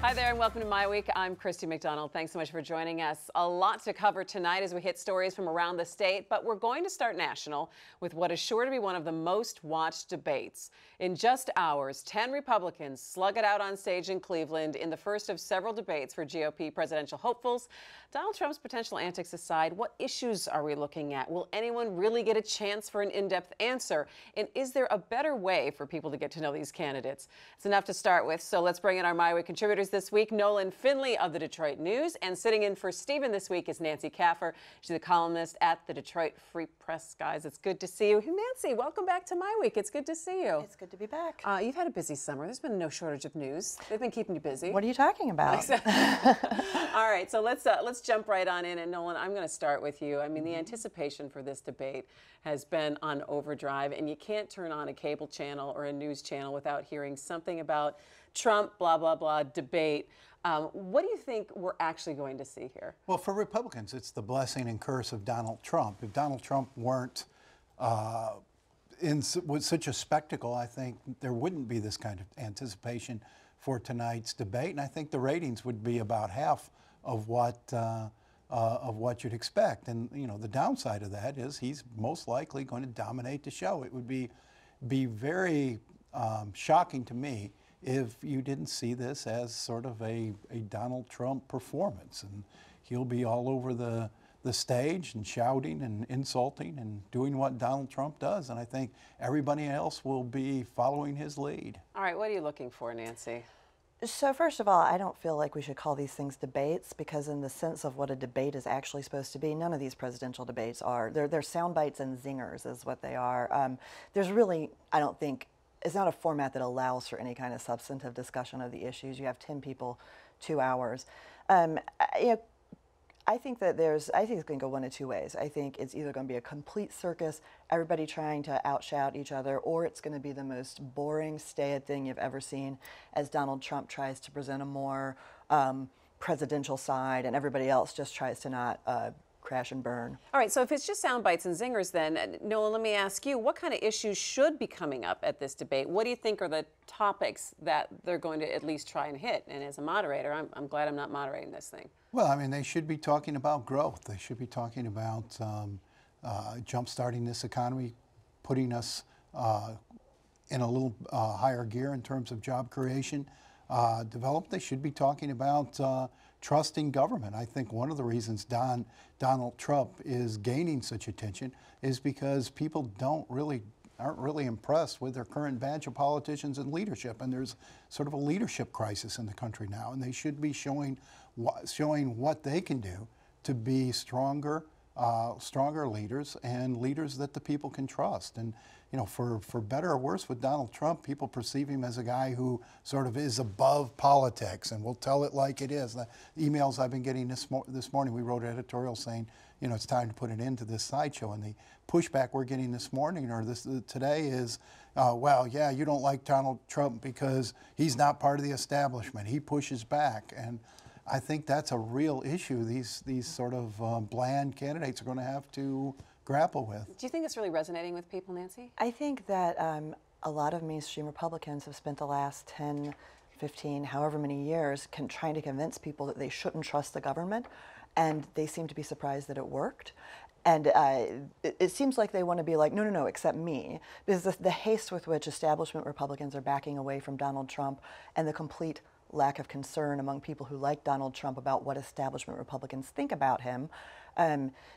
Hi there and welcome to MiWeek. I'm Christy McDonald. Thanks so much for joining us. A lot to cover tonight as we hit stories from around the state, but we're going to start national with what is sure to be one of the most watched debates. In just hours, 10 Republicans slug it out on stage in Cleveland in the first of several debates for GOP presidential hopefuls. Donald Trump's potential antics aside, what issues are we looking at? Will anyone really get a chance for an in-depth answer? And is there a better way for people to get to know these candidates? It's enough to start with, so let's bring in our MiWeek contributors this week. Nolan Finley of the Detroit News, and sitting in for Stephen this week is Nancy Kaffer. She's a columnist at the Detroit Free Press. Guys, it's good to see you. Nancy, welcome back to MiWeek. It's good to see you. It's good to be back. You've had a busy summer. There's been no shortage of news. They've been keeping you busy. What are you talking about? All right, so let's jump right on in. And Nolan, I'm going to start with you. I mean, the anticipation for this debate has been on overdrive, and you can't turn on a cable channel or a news channel without hearing something about Trump, blah, blah, blah, debate. What do you think we're actually going to see here? Well, for Republicans, it's the blessing and curse of Donald Trump. If Donald Trump weren't with such a spectacle, I think there wouldn't be this kind of anticipation for tonight's debate, and I think the ratings would be about half of what you'd expect. And you know, the downside of that is he's most likely going to dominate the show. It would be very shocking to me if you didn't see this as sort of a Donald Trump performance. And he'll be all over the stage and shouting and insulting and doing what Donald Trump does. And I think everybody else will be following his lead. All right, what are you looking for, Nancy? So first of all, I don't feel like we should call these things debates, because in the sense of what a debate is actually supposed to be, none of these presidential debates are. They're sound bites and zingers is what they are. There's really, I don't think, it's not a format that allows for any kind of substantive discussion of the issues. You have 10 people, 2 hours. I think that I think it's going to go one of two ways. I think it's either going to be a complete circus, everybody trying to outshout each other, or it's going to be the most boring, staid thing you've ever seen as Donald Trump tries to present a more presidential side and everybody else just tries to not crash and burn. All right, so if it's just sound bites and zingers, then, Noah, let me ask you, what kind of issues should be coming up at this debate? What do you think are the topics that they're going to at least try and hit? And as a moderator, I'm glad I'm not moderating this thing. Well, I mean, they should be talking about growth. They should be talking about jump-starting this economy, putting us in a little higher gear in terms of job creation, development. They should be talking about trusting government. I think one of the reasons Donald Trump is gaining such attention is because people aren't really impressed with their current batch of politicians and leadership, and there's sort of a leadership crisis in the country now, and they should be showing what they can do to be stronger leaders and leaders that the people can trust. And you know, for better or worse, with Donald Trump, people perceive him as a guy who sort of is above politics and will tell it like it is. The emails I've been getting this morning, we wrote an editorial saying, you know, it's time to put an end to this sideshow. And the pushback we're getting this morning or today is, well, yeah, you don't like Donald Trump because he's not part of the establishment. He pushes back. And I think that's a real issue these sort of bland candidates are going to have to grapple with. Do you think it's really resonating with people, Nancy? I think that a lot of mainstream Republicans have spent the last 10, 15, however many years trying to convince people that they shouldn't trust the government, and they seem to be surprised that it worked. And it seems like they want to be like, no, no, no, except me. Because the haste with which establishment Republicans are backing away from Donald Trump and the complete lack of concern among people who like Donald Trump about what establishment Republicans think about him,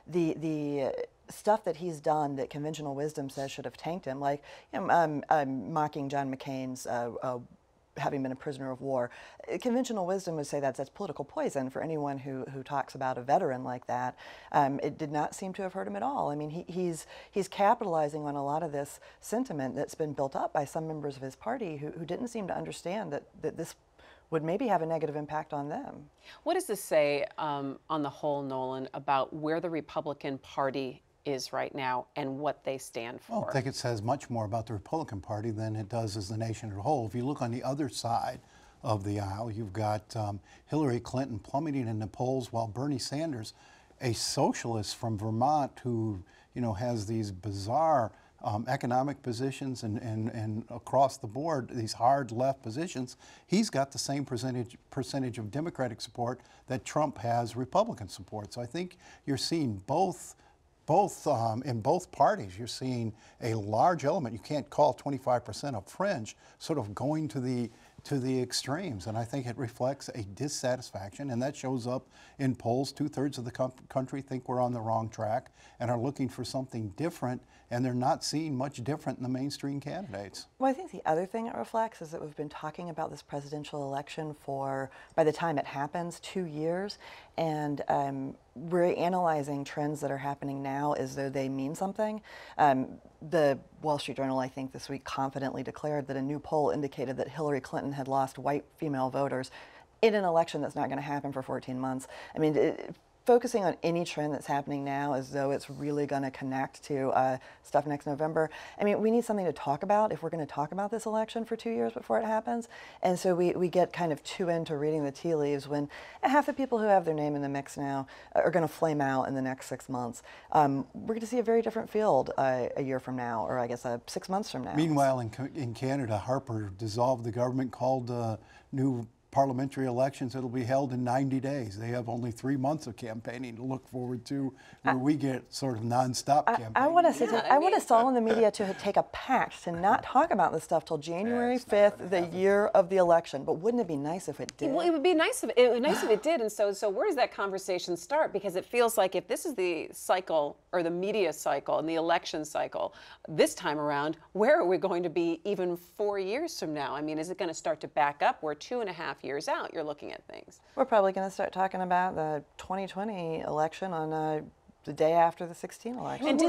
the stuff that he's done that conventional wisdom says should have tanked him, like mocking John McCain's having been a prisoner of war. Conventional wisdom would say that's political poison for anyone who talks about a veteran like that. It did not seem to have hurt him at all. I mean, he's capitalizing on a lot of this sentiment that's been built up by some members of his party who didn't seem to understand that this would maybe have a negative impact on them. What does this say on the whole, Nolan, about where the Republican Party is right now and what they stand for? Well, I think it says much more about the Republican Party than it does as the nation as a whole. If you look on the other side of the aisle, you've got Hillary Clinton plummeting in the polls, while Bernie Sanders, a socialist from Vermont who has these bizarre economic positions and across the board, these hard left positions, he's got the same percentage of Democratic support that Trump has Republican support. So I think you're seeing in both parties, you're seeing a large element. You can't call 25% a fringe, sort of going to the extremes, and I think it reflects a dissatisfaction, and that shows up in polls. 2/3 of the country think we're on the wrong track and are looking for something different, and they're not seeing much different in the mainstream candidates. Well, I think the other thing it reflects is that we've been talking about this presidential election for, by the time it happens, 2 years, and we're analyzing trends that are happening now as though they mean something. The Wall Street Journal, I think, this week confidently declared that a new poll indicated that Hillary Clinton had lost white female voters in an election that's not going to happen for 14 months. I mean, focusing on any trend that's happening now as though it's really going to connect to stuff next November. I mean, we need something to talk about if we're going to talk about this election for 2 years before it happens. And so we get kind of too into reading the tea leaves when half the people who have their name in the mix now are going to flame out in the next 6 months. We're going to see a very different field a year from now, or I guess 6 months from now. Meanwhile, in Canada, Harper dissolved the government, called new parliamentary elections. It'll be held in 90 days. They have only 3 months of campaigning to look forward to, where we get sort of nonstop campaigning. I want us all in the media to take a pact to not talk about this stuff till January 5th, the year of the election. But wouldn't it be nice if it did? Well, it would be nice if it did. And so where does that conversation start? Because it feels like if this is the cycle, or the media cycle and the election cycle this time around, where are we going to be even 4 years from now? I mean, is it going to start to back up? We're 2.5 years out, you're looking at things. We're probably going to start talking about the 2020 election on the day after the 2016 election. And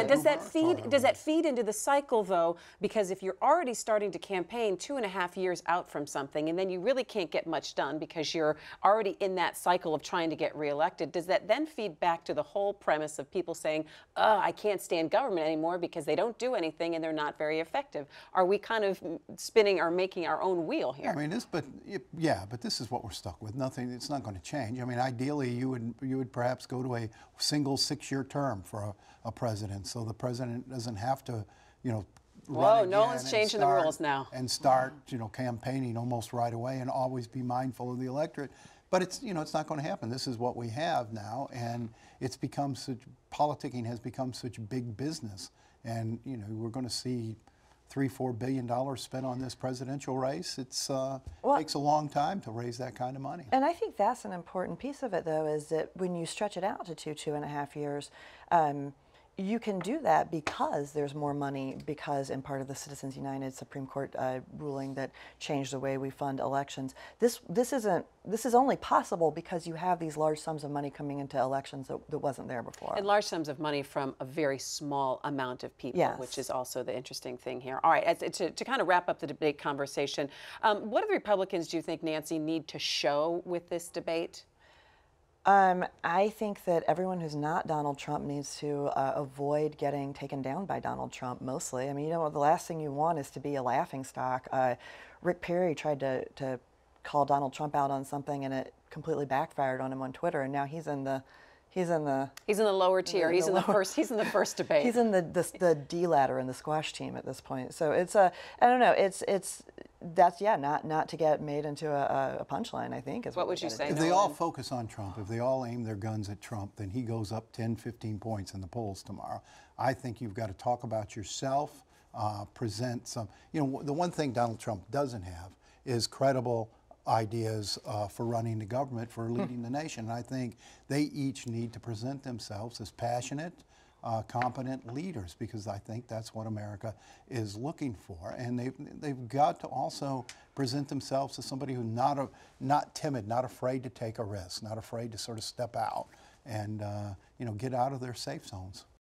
does that feed into the cycle, though? Because if you're already starting to campaign 2.5 years out from something, and then you really can't get much done because you're already in that cycle of trying to get reelected, does that then feed back to the whole premise of people saying, I can't stand government anymore because they don't do anything and they're not very effective? Are we kind of spinning or making our own wheel here? I mean, but this is what we're stuck with. Nothing. It's not going to change. I mean, ideally, you would perhaps go to a single 6-year term for a president, so the president doesn't have to, Whoa, no one's changing the rules now. And start, campaigning almost right away, and always be mindful of the electorate. But it's not going to happen. This is what we have now, and it's become politicking has become such big business, and we're going to see $3-4 billion spent on this presidential race. It takes a long time to raise that kind of money. And I think that's an important piece of it, though, is that when you stretch it out to 2.5 years, you can do that because there's more money, because in part of the Citizens United Supreme Court ruling that changed the way we fund elections. This is only possible because you have these large sums of money coming into elections that wasn't there before. And large sums of money from a very small amount of people, yes, which is also the interesting thing here. All right, to kind of wrap up the debate conversation, what do the Republicans, do you think, Nancy, need to show with this debate? I think that everyone who's not Donald Trump needs to avoid getting taken down by Donald Trump, mostly. I mean, the last thing you want is to be a laughingstock. Rick Perry tried to call Donald Trump out on something, and it completely backfired on him on Twitter, and now he's in the lower tier. He's in the first debate. He's in the D ladder in the squash team at this point. So it's I don't know. That's not to get made into a punchline, I think. Is what would you say? If they all focus on Trump, if they all aim their guns at Trump, then he goes up 10, 15 points in the polls tomorrow. I think you've got to talk about yourself, present some. The one thing Donald Trump doesn't have is credible ideas for running the government, for leading the nation. And I think they each need to present themselves as passionate, competent leaders, because I think that's what America is looking for. And they've got to also present themselves as somebody who's not timid, not afraid to take a risk, not afraid to sort of step out and get out of their safe zones.